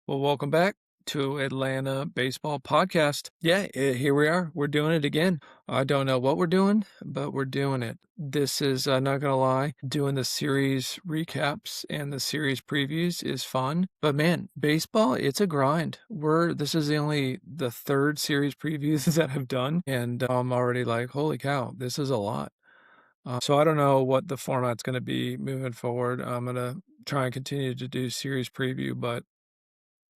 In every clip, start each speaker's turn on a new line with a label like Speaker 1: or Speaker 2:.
Speaker 1: Well, welcome back to Atlanta Baseball Podcast. Yeah, here we are. We're doing it again. I don't know what we're doing, but we're doing it. This is, not gonna lie, doing the series recaps and the series previews is fun. But man, baseball, it's a grind. This is the third series previews that I've done, and I'm already like, holy cow, this is a lot. So I don't know what the format's gonna be moving forward. I'm gonna try and continue to do series preview, but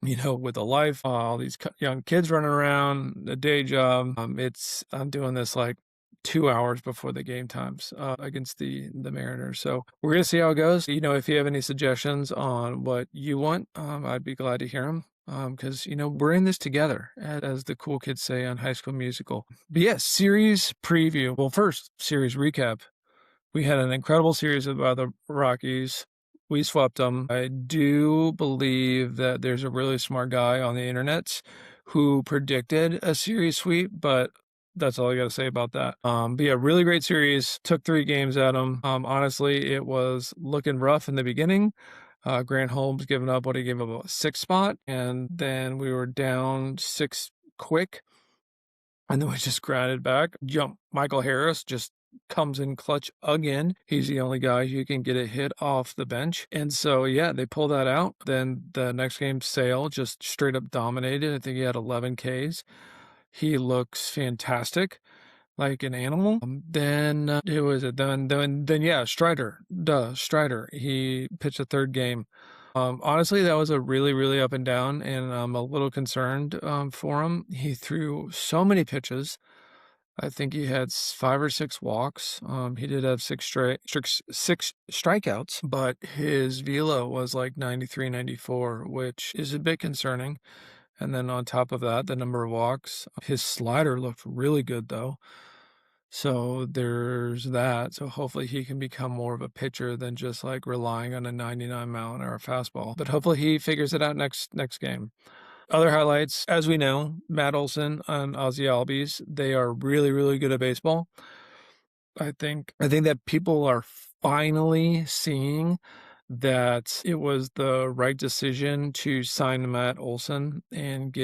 Speaker 1: with a life, all these young kids running around, a day job, I'm doing this like 2 hours before the game times against the Mariners. So we're gonna see how it goes. If you have any suggestions on what you want, I'd be glad to hear them. Because we're in this together, as the cool kids say on High School Musical. But yeah, series preview. Well, first series recap. We had an incredible series about the Rockies. We swept them. I do believe that there's a really smart guy on the internet who predicted a series sweep, but that's all I got to say about that. But yeah, really great series. Took 3 games at them. Honestly, it was looking rough in the beginning. Grant Holmes giving up what he gave up a 6 spot, and then we were down 6 quick. And then we just grounded back. Michael Harris just comes in clutch again. He's the only guy who can get a hit off the bench. And so, yeah, they pull that out. Then the next game, Sale just straight up dominated. I think he had 11 Ks. He looks fantastic, like an animal. Then who was it? Then yeah, Strider. Strider. He pitched a third game. Honestly, that was a really, really up and down, and I'm a little concerned for him. He threw so many pitches. I think he had 5 or 6 walks. He did have six strikeouts, but his velo was like 93, 94, which is a bit concerning. And then on top of that, the number of walks. His slider looked really good, though. So there's that. So hopefully he can become more of a pitcher than just like relying on a 99-mile-an-hour fastball. But hopefully he figures it out next game. Other highlights, as we know, Matt Olson and Ozzy Albies, they are really, really good at baseball. I think that people are finally seeing that it was the right decision to sign Matt Olson and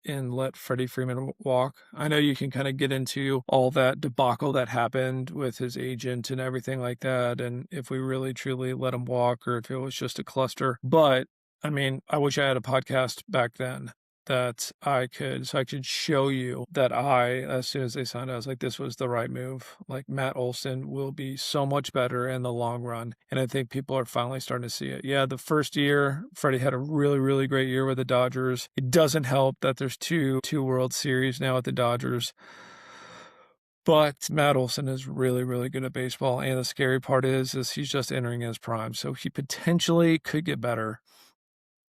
Speaker 1: let Freddie Freeman walk. I know you can kind of get into all that debacle that happened with his agent and everything like that, and if we really truly let him walk or if it was just a cluster. But I mean, I wish I had a podcast back then that I could show you that as soon as they signed, I was like, this was the right move. Like Matt Olson will be so much better in the long run. And I think people are finally starting to see it. Yeah, the first year, Freddie had a really, really great year with the Dodgers. It doesn't help that there's two World Series now at the Dodgers. But Matt Olson is really, really good at baseball. And the scary part is he's just entering his prime. So he potentially could get better.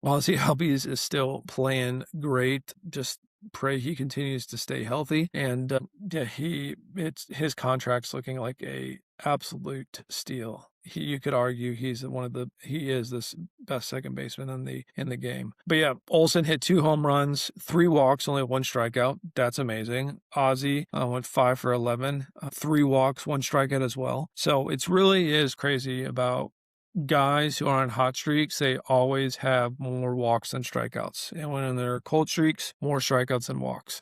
Speaker 1: Ozzy Albies is still playing great. Just pray he continues to stay healthy. And yeah, his contract's looking like a absolute steal. You could argue he is the best second baseman in the game. But yeah, Olson hit 2 home runs, 3 walks, only 1 strikeout. That's amazing. Ozzy went 5 for 11, 3 walks, 1 strikeout as well. So it's really is crazy about guys who are on hot streaks. They always have more walks than strikeouts. And when they're cold streaks, more strikeouts than walks.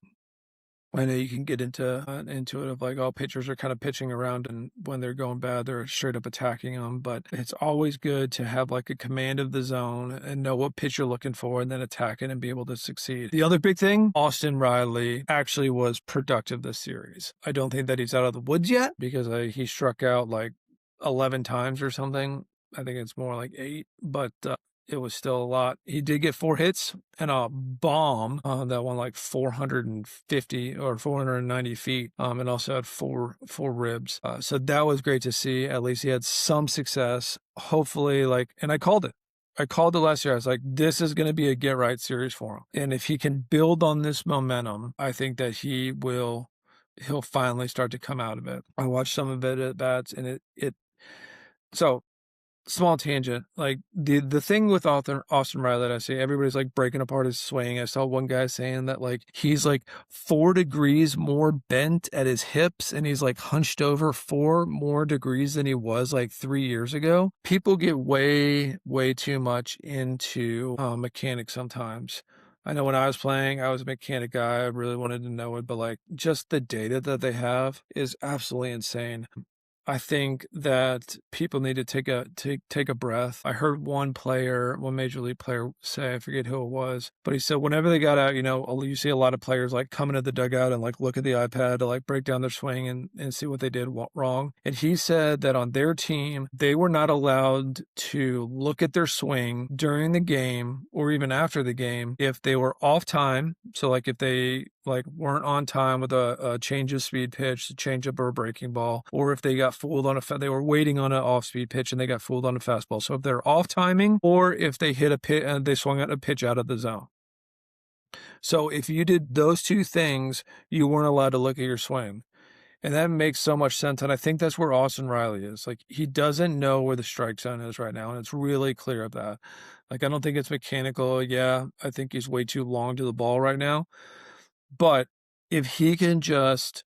Speaker 1: I know you can get into it of like, oh, pitchers are kind of pitching around, and when they're going bad, they're straight up attacking them. But it's always good to have like a command of the zone and know what pitch you're looking for and then attack it and be able to succeed. The other big thing, Austin Riley actually was productive this series. I don't think that he's out of the woods yet because he struck out like 11 times or something. I think it's more like 8, but it was still a lot. He did get 4 hits and a bomb that went like 450 or 490 feet, and also had four ribs. So that was great to see. At least he had some success. Hopefully, and I called it. I called it last year. I was like, this is going to be a get right series for him. And if he can build on this momentum, I think that he'll finally start to come out of it. I watched some of it at bats, and so small tangent. Like the thing with Austin Riley that I see, everybody's like breaking apart his swing. I saw one guy saying that like he's like 4 degrees more bent at his hips and he's like hunched over 4 more degrees than he was like 3 years ago. People get way too much into mechanics sometimes. I know when I was playing, I was a mechanic guy. I really wanted to know it, but like just the data that they have is absolutely insane. I think that people need to take a breath. I heard one major league player say, I forget who it was, but he said whenever they got out, you see a lot of players like coming to the dugout and like look at the iPad to like break down their swing and see what they did wrong. And he said that on their team, they were not allowed to look at their swing during the game or even after the game if they were off time. So like if they like weren't on time with a change of speed pitch, a change up or a breaking ball, or if they got fooled on they were waiting on an off speed pitch and they got fooled on a fastball. So if they're off timing or if they hit a pitch and they swung at a pitch out of the zone. So if you did those two things, you weren't allowed to look at your swing. And that makes so much sense. And I think that's where Austin Riley is. Like he doesn't know where the strike zone is right now. And it's really clear of that. Like, I don't think it's mechanical. Yeah. I think he's way too long to the ball right now. But if he can just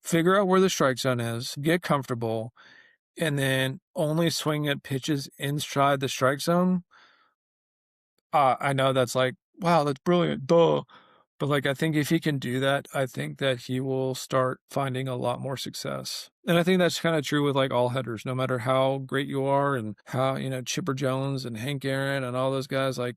Speaker 1: figure out where the strike zone is, get comfortable, and then only swing at pitches inside the strike zone, I know that's like, wow, that's brilliant, duh. But like, I think if he can do that, I think that he will start finding a lot more success. And I think that's kind of true with like all hitters, no matter how great you are and how, Chipper Jones and Hank Aaron and all those guys, like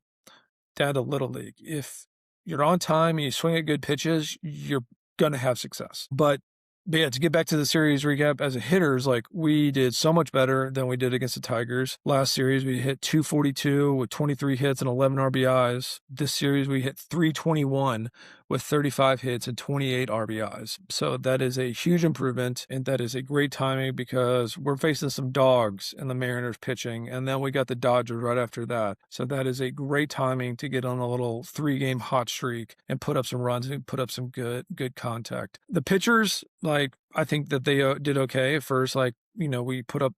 Speaker 1: down to Little League. If you're on time and you swing at good pitches, you're going to have success. But yeah, to get back to the series recap, as a hitters, like we did so much better than we did against the Tigers. Last series, we hit 242 with 23 hits and 11 RBIs. This series, we hit 321 with 35 hits and 28 RBIs. So that is a huge improvement, and that is a great timing because we're facing some dogs in the Mariners pitching, and then we got the Dodgers right after that. So that is a great timing to get on a little 3-game hot streak and put up some runs and put up some good contact. The pitchers, like, I think that they did okay at first. Like, we put up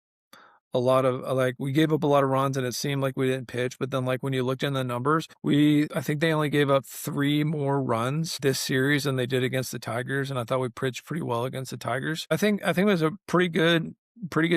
Speaker 1: a lot of we gave up a lot of runs and it seemed like we didn't pitch, but then like when you looked in the numbers, I think they only gave up 3 more runs this series than they did against the Tigers, and I thought we pitched pretty well against the Tigers. I think it was a pretty good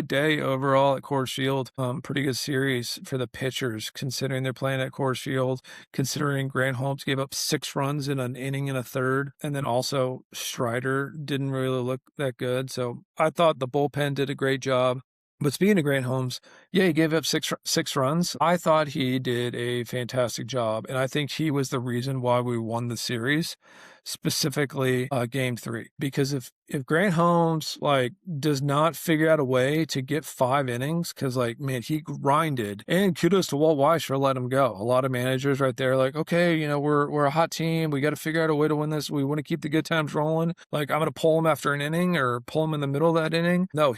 Speaker 1: day overall at Coors Field. Pretty good series for the pitchers, considering they're playing at Coors Field, considering Grant Holmes gave up 6 runs in an inning and a third, and then also Strider didn't really look that good. So I thought the bullpen did a great job. But speaking of Grant Holmes, yeah, he gave up six runs. I thought he did a fantastic job, and I think he was the reason why we won the series, specifically Game 3. Because if Grant Holmes like does not figure out a way to get 5 innings, because like man, he grinded, and kudos to Walt Weiss for letting him go. A lot of managers right there like, okay, we're a hot team, we got to figure out a way to win this. We want to keep the good times rolling. Like I'm gonna pull him after an inning or pull him in the middle of that inning. No,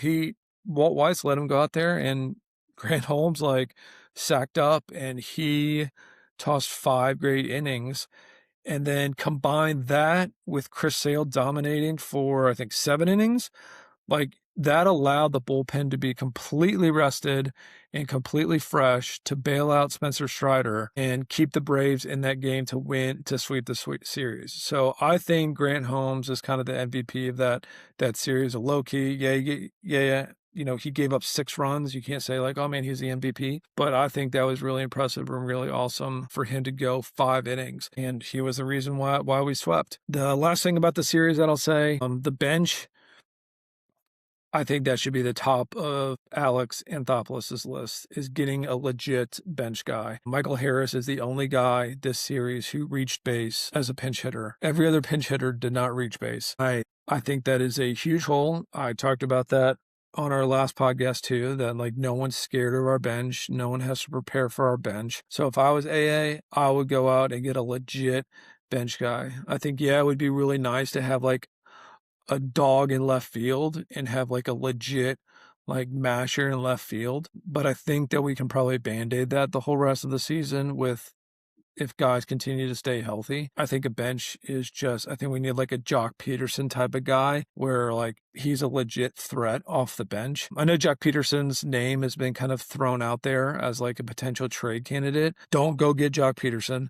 Speaker 1: Walt Weiss let him go out there, and Grant Holmes like sacked up and he tossed 5 great innings. And then combine that with Chris Sale dominating for, I think, 7 innings. Like that allowed the bullpen to be completely rested and completely fresh to bail out Spencer Strider and keep the Braves in that game to sweep the series. So I think Grant Holmes is kind of the MVP of that series. A low key, yeah. He gave up 6 runs. You can't say like, oh man, he's the MVP. But I think that was really impressive and really awesome for him to go 5 innings. And he was the reason why we swept. The last thing about the series that I'll say, the bench, I think that should be the top of Alex Anthopoulos' list, is getting a legit bench guy. Michael Harris is the only guy this series who reached base as a pinch hitter. Every other pinch hitter did not reach base. I think that is a huge hole. I talked about that on our last podcast too, that like no one's scared of our bench. No one has to prepare for our bench. So if I was AA, I would go out and get a legit bench guy. I think, yeah, it would be really nice to have like a dog in left field and have like a legit like masher in left field. But I think that we can probably band-aid that the whole rest of the season with if guys continue to stay healthy. I think a bench is I think we need like a Jock Peterson type of guy where like he's a legit threat off the bench. I know Jock Peterson's name has been kind of thrown out there as like a potential trade candidate. Don't go get Jock Peterson.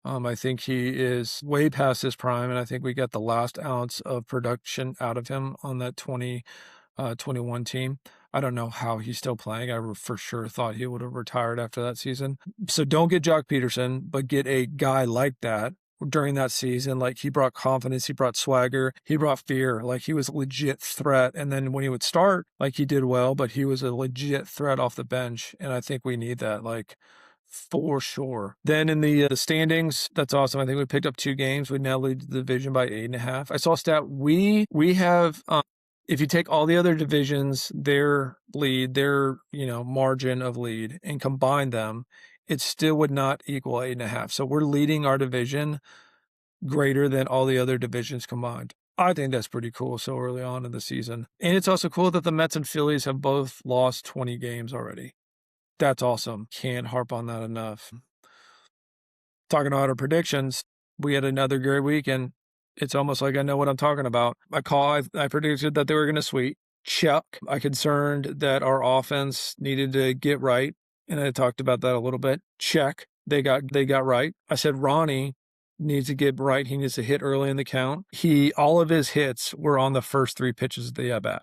Speaker 1: I think he is way past his prime, and I think we got the last ounce of production out of him on that 2021 team. I don't know how he's still playing. I for sure thought he would have retired after that season. So don't get Jock Peterson, but get a guy like that during that season. Like he brought confidence, he brought swagger, he brought fear. Like he was a legit threat. And then when he would start, like he did well, but he was a legit threat off the bench. And I think we need that. Like for sure. Then in the standings, that's awesome. I think we picked up 2 games. We now lead the division by 8.5. I saw a stat. We have if you take all the other divisions, their lead, their margin of lead, and combine them, it still would not equal 8.5. So we're leading our division greater than all the other divisions combined. I think that's pretty cool so early on in the season. And it's also cool that the Mets and Phillies have both lost 20 games already. That's awesome. Can't harp on that enough. Talking about our predictions, we had another great week, and it's almost like I know what I'm talking about. I predicted that they were going to sweep. Check. I concerned that our offense needed to get right, and I talked about that a little bit. Check. They got right. I said Ronnie needs to get right. He needs to hit early in the count. All of his hits were on the first 3 pitches of the at-bat.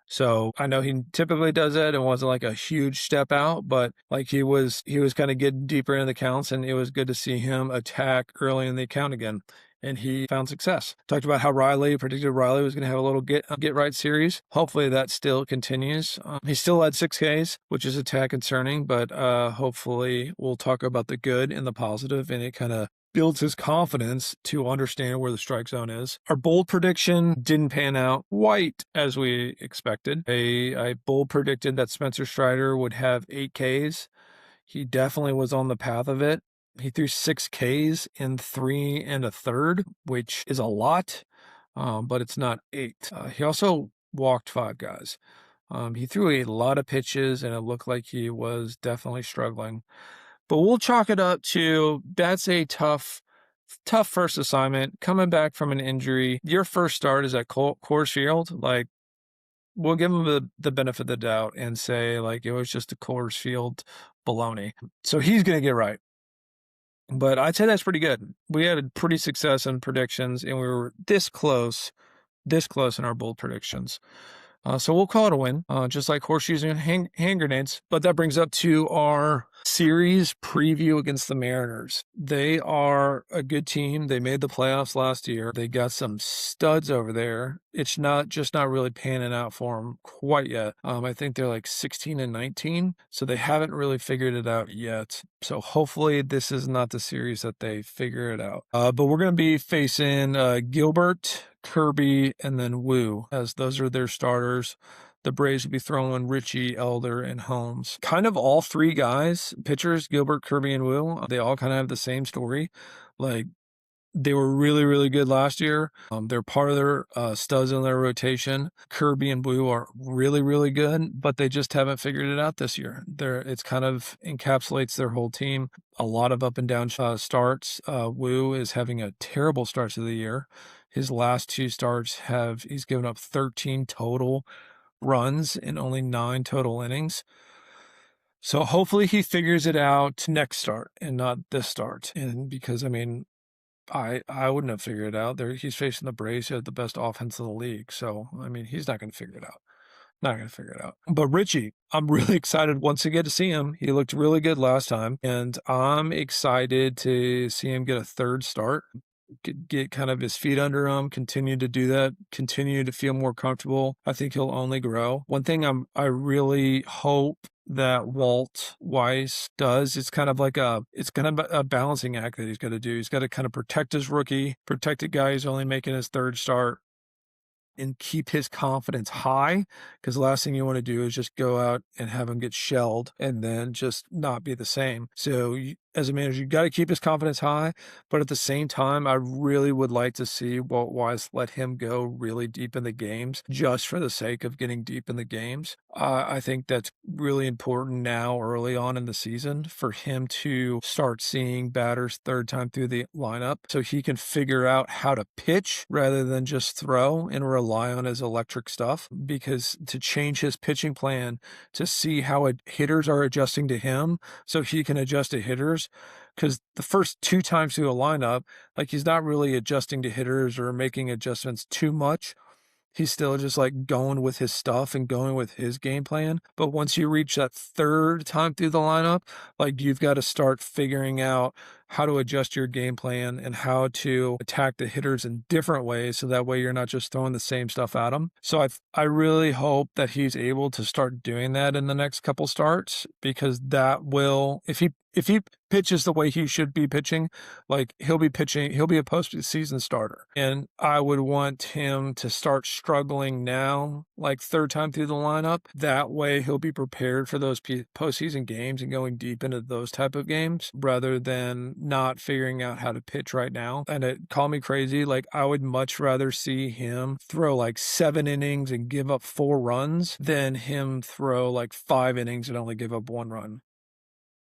Speaker 1: So I know he typically does it and wasn't like a huge step out, but like he was kind of getting deeper into the counts, and it was good to see him attack early in the count again. And he found success. Talked about how predicted Riley was going to have a little get right series. Hopefully that still continues. He still had 6 Ks, which is a tad concerning, but hopefully we'll talk about the good and the positive, and it kind of builds his confidence to understand where the strike zone is. Our bold prediction didn't pan out quite as we expected. I bold predicted that Spencer Strider would have 8 Ks. He definitely was on the path of it. He threw 6 Ks in 3 1/3, which is a lot, but it's not 8. He also walked 5 guys. He threw a lot of pitches, and it looked like he was definitely struggling. But we'll chalk it up to that's a tough first assignment. Coming back from an injury, your first start is at Coors Field. Like, we'll give him the benefit of the doubt and say, like, it was just a Coors Field baloney. So he's going to get right. But I'd say that's pretty good. We had a pretty success in predictions, and we were this close in our bold predictions. So we'll call it a win, just like horseshoes and hand grenades. But that brings up to our series preview against the Mariners. They are a good team. They made the playoffs last year. They got some studs over there. It's not really panning out for them quite yet. I think they're like 16-19, so they haven't really figured it out yet. So hopefully this is not the series that they figure it out. But we're going to be facing Gilbert, Kirby, and then Wu, as those are their starters. The Braves will be throwing Richie, Elder, and Holmes. Kind of all 3 guys, pitchers, Gilbert, Kirby, and Wu, they all kind of have the same story. Like, they were really, really good last year. They're part of their studs in their rotation. Kirby and Wu are really, really good, but they just haven't figured it out this year. It's kind of encapsulates their whole team. A lot of up and down starts. Wu is having a terrible start to the year. His last 2 starts he's given up 13 total runs in only 9 total innings. So hopefully he figures it out next start and not this start. And because, I mean, I wouldn't have figured it out. He's facing the Braves, who have the best offense in the league. So, I mean, he's not going to figure it out. Not going to figure it out. But Richie, I'm really excited once again to see him. He looked really good last time, and I'm excited to see him get a 3rd start. Get kind of his feet under him, continue to do that, continue to feel more comfortable. I think he'll only grow. One thing I really hope that Walt Weiss does, it's kind of a balancing act that he's got to do. He's got to kind of protect his rookie, protect a guy who's only making his 3rd start, and keep his confidence high, because the last thing you want to do is just go out and have him get shelled and then just not be the same. So as a manager, you got to keep his confidence high, but at the same time, I really would like to see Walt Weiss let him go really deep in the games just for the sake of getting deep in the games. I think that's really important now, early on in the season, for him to start seeing batters third time through the lineup so he can figure out how to pitch rather than just throw and rely on his electric stuff. Because to change his pitching plan to see how hitters are adjusting to him so he can adjust to hitters, because the first two times through the lineup, like he's not really adjusting to hitters or making adjustments too much. He's still just like going with his stuff and going with his game plan. But once you reach that third time through the lineup, like you've got to start figuring out how to adjust your game plan and how to attack the hitters in different ways. So that way you're not just throwing the same stuff at them. So I really hope that he's able to start doing that in the next couple starts, because that will, if he pitches the way he should be pitching, like he'll be a postseason starter. And I would want him to start struggling now, like third time through the lineup. That way he'll be prepared for those postseason games and going deep into those type of games rather than not figuring out how to pitch right now. And it call me crazy. Like I would much rather see him throw like 7 innings and give up 4 runs than him throw like 5 innings and only give up 1 run.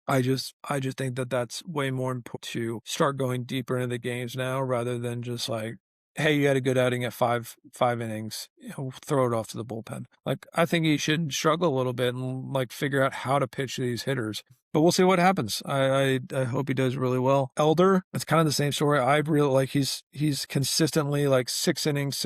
Speaker 1: I just think that that's way more important to start going deeper into the games now rather than just like, hey, you had a good outing at five innings, throw it off to the bullpen. Like, I think he should struggle a little bit and like figure out how to pitch these hitters. But we'll see what happens. I hope he does really well. Elder, it's kind of the same story. I really like he's consistently like 6 innings,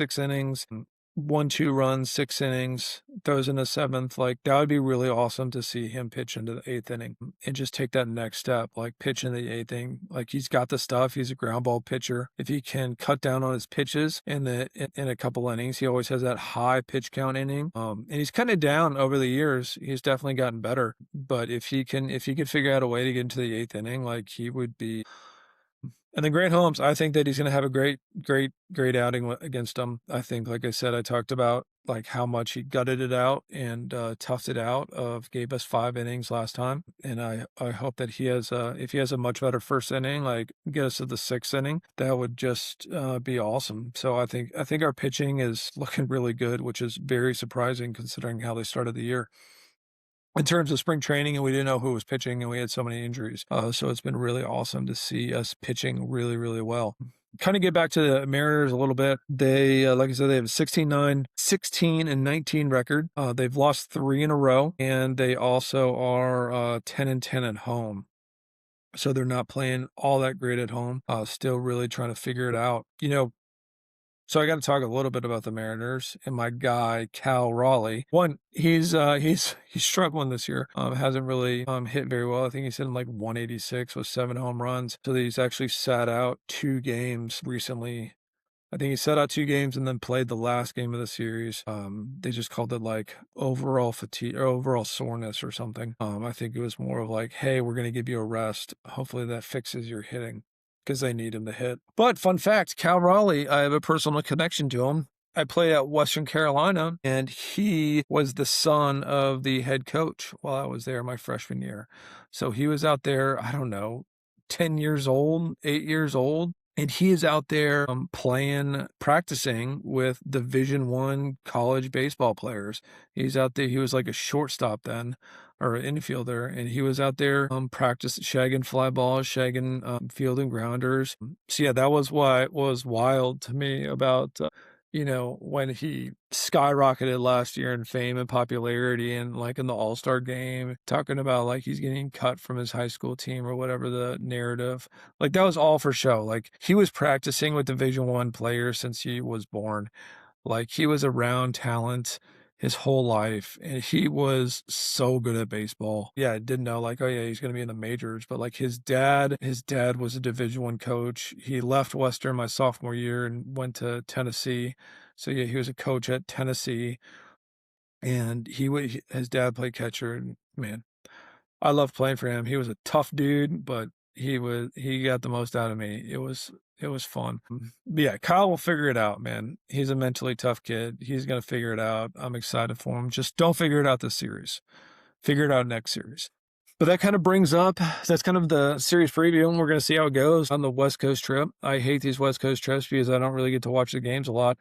Speaker 1: 1-2 runs, 6 innings, throws in a 7th. Like that would be really awesome to see him pitch into the 8th inning and just take that next step, like pitch in the 8th inning. Like he's got the stuff. He's a ground ball pitcher. If he can cut down on his pitches in a couple innings, he always has that high pitch count inning. And he's kind of down over the years. He's definitely gotten better. But if he could figure out a way to get into the 8th inning, like he would be. And then Grant Holmes, I think that he's going to have a great outing against them. I think, like I said, I talked about like how much he gutted it out and toughed it out. Gave us 5 innings last time, and I hope that he has if he has a much better first inning, like get us to the 6th inning, that would just be awesome. So I think our pitching is looking really good, which is very surprising considering how they started the year. In terms of spring training, and we didn't know who was pitching, and we had so many injuries. So it's been really awesome to see us pitching really, really well. Kind of get back to the Mariners a little bit. They, like I said, they have a 16-19 record. They've lost 3 in a row, and they also are 10-10 at home. So they're not playing all that great at home. Still really trying to figure it out. So I got to talk a little bit about the Mariners and my guy Cal Raleigh. One, he's struggling this year. Hasn't really hit very well. I think he's hitting like 186 with 7 home runs. So he's actually sat out 2 games recently. I think he sat out 2 games and then played the last game of the series. They just called it like overall fatigue or overall soreness or something. I think it was more of like, hey, we're going to give you a rest. Hopefully that fixes your hitting, because they need him to hit. But fun fact, Cal Raleigh, I have a personal connection to him. I played at Western Carolina, and he was the son of the head coach while I was there my freshman year. So he was out there, I don't know, 10 years old, 8 years old. And he is out there practicing with Division I college baseball players. He's out there. He was like a shortstop then, or an infielder, and he was out there shagging fly balls, shagging fielding grounders. So yeah, that was what was wild to me about when he skyrocketed last year in fame and popularity, and like in the All-Star game, talking about like he's getting cut from his high school team or whatever the narrative. Like that was all for show. Like he was practicing with Division I players since he was born. Like he was around talent his whole life, and he was so good at baseball. Yeah, I didn't know like, oh yeah, he's going to be in the majors, but like his dad was a Division I coach. He left Western my sophomore year and went to Tennessee. So yeah, he was a coach at Tennessee, and his dad played catcher, and man, I love playing for him. He was a tough dude, but he got the most out of me. It was fun. But yeah, Kyle will figure it out, man. He's a mentally tough kid. He's going to figure it out. I'm excited for him. Just don't figure it out this series. Figure it out next series. But that kind of brings up, that's kind of the series preview, and we're going to see how it goes on the West Coast trip. I hate these West Coast trips because I don't really get to watch the games a lot.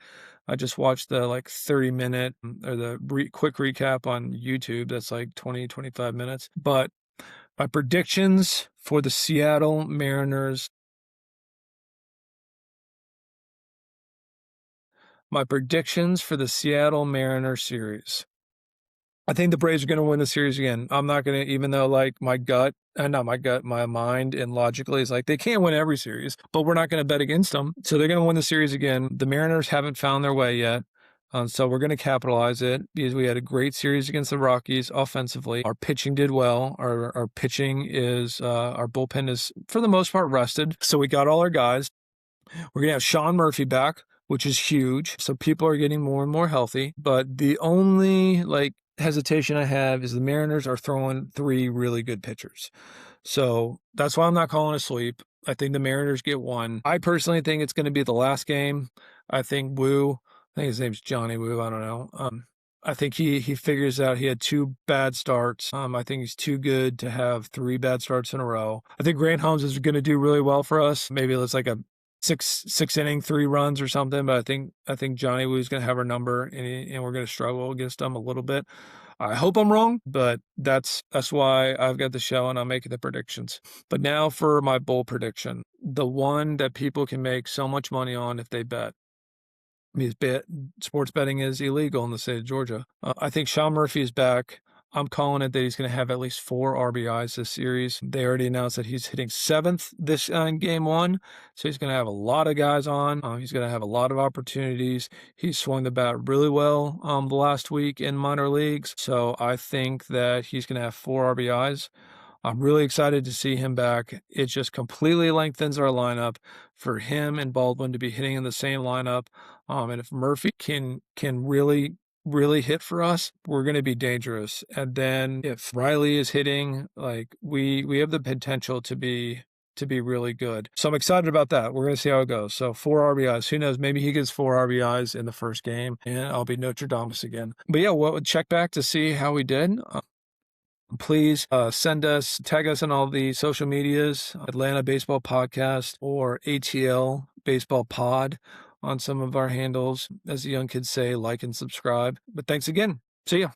Speaker 1: I just watch the like 30-minute or the quick recap on YouTube. That's like 20, 25 minutes. But my predictions for the Seattle Mariners. My predictions for the Seattle Mariners series. I think the Braves are going to win the series again. I'm not going to, even though like my gut, not my gut, my mind and logically is like they can't win every series, but we're not going to bet against them. So they're going to win the series again. The Mariners haven't found their way yet. So we're going to capitalize it because we had a great series against the Rockies offensively. Our pitching did well. Our pitching is, our bullpen is for the most part rested. So we got all our guys. We're going to have Sean Murphy back, which is huge. So people are getting more and more healthy. But the only like hesitation I have is the Mariners are throwing 3 really good pitchers. So that's why I'm not calling a sweep. I think the Mariners get 1. I personally think it's going to be the last game. I think I think his name's Johnny Woo. I don't know. I think he figures out he had 2 bad starts. I think he's too good to have 3 bad starts in a row. I think Grant Holmes is going to do really well for us. Maybe it's like a six inning, 3 runs or something. But I think Johnny Woo's going to have our number, and we're going to struggle against him a little bit. I hope I'm wrong, but that's why I've got the show and I'm making the predictions. But now for my bull prediction, the one that people can make so much money on if they bet. Sports betting is illegal in the state of Georgia. I think Sean Murphy is back. I'm calling it that he's going to have at least 4 RBIs this series. They already announced that he's hitting 7th this in game 1, so he's going to have a lot of guys on. He's going to have a lot of opportunities. He swung the bat really well the last week in minor leagues, so I think that he's going to have 4 RBIs. I'm really excited to see him back. It just completely lengthens our lineup for him and Baldwin to be hitting in the same lineup. And if Murphy can really hit for us, we're going to be dangerous. And then if Riley is hitting, like we have the potential to be really good. So I'm excited about that. We're going to see how it goes. So 4 RBIs. Who knows? Maybe he gets 4 RBIs in the first game and I'll be Notre Dame again. But yeah, check back to see how we did. Please tag us on all the social medias, Atlanta Baseball Podcast or ATL Baseball Pod on some of our handles. As the young kids say, like and subscribe. But thanks again. See ya.